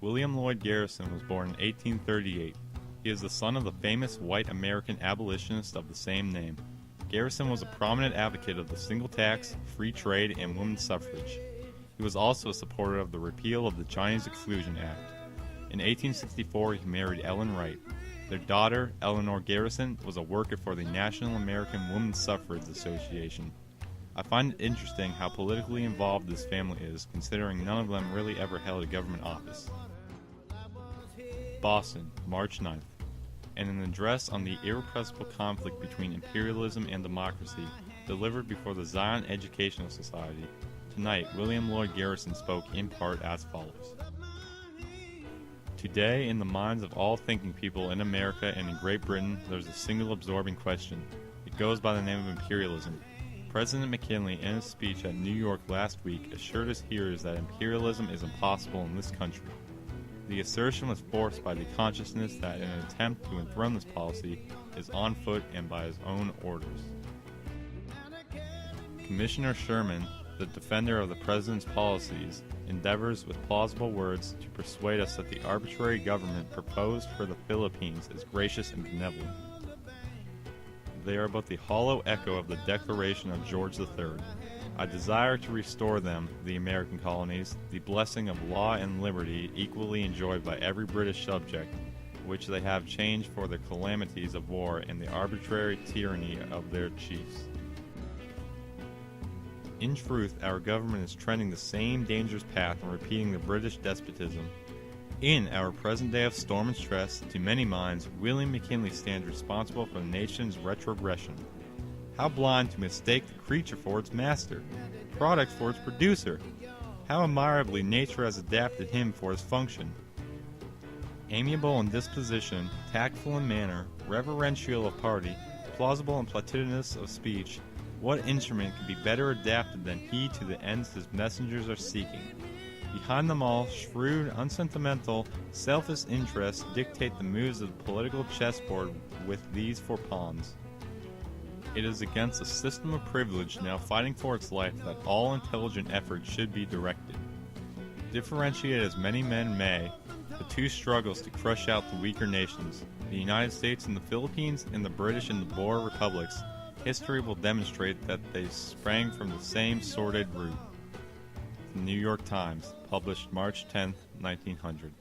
William Lloyd Garrison was born in 1838. He is the son of the famous white American abolitionist of the same name. Garrison was a prominent advocate of the single tax, free trade, and women's suffrage. He was also a supporter of the repeal of the Chinese Exclusion Act. In 1864, he married Ellen Wright. Their daughter, Eleanor Garrison, was a worker for the National American Women's Suffrage Association. I find it interesting how politically involved this family is, considering none of them really ever held a government office. Boston, March 9th. In an address on the irrepressible conflict between imperialism and democracy, delivered before the Zion Educational Society, tonight William Lloyd Garrison spoke in part as follows. Today, in the minds of all thinking people in America and in Great Britain, there's a single absorbing question. It goes by the name of imperialism. President McKinley, in his speech at New York last week, assured his hearers that imperialism is impossible in this country. The assertion was forced by the consciousness that an attempt to enthrone this policy is on foot and by his own orders. Commissioner Sherman, the defender of the president's policies, endeavors with plausible words to persuade us that the arbitrary government proposed for the Philippines is gracious and benevolent. They are but the hollow echo of the declaration of George III. I desire to restore them, the American colonies, the blessing of law and liberty equally enjoyed by every British subject, which they have changed for the calamities of war and the arbitrary tyranny of their chiefs. In truth, our government is treading the same dangerous path and repeating the British despotism. In our present day of storm and stress, to many minds, William McKinley stands responsible for the nation's retrogression. How blind to mistake the creature for its master, product for its producer! How admirably nature has adapted him for his function! Amiable in disposition, tactful in manner, reverential of party, plausible and platitudinous of speech, what instrument could be better adapted than he to the ends his messengers are seeking? Behind them all, shrewd, unsentimental, selfish interests dictate the moves of the political chessboard with these for pawns. It is against a system of privilege now fighting for its life that all intelligent effort should be directed. Differentiate as many men may, the two struggles to crush out the weaker nations, the United States and the Philippines and the British and the Boer republics, history will demonstrate that they sprang from the same sordid root. The New York Times, published March 10, 1900.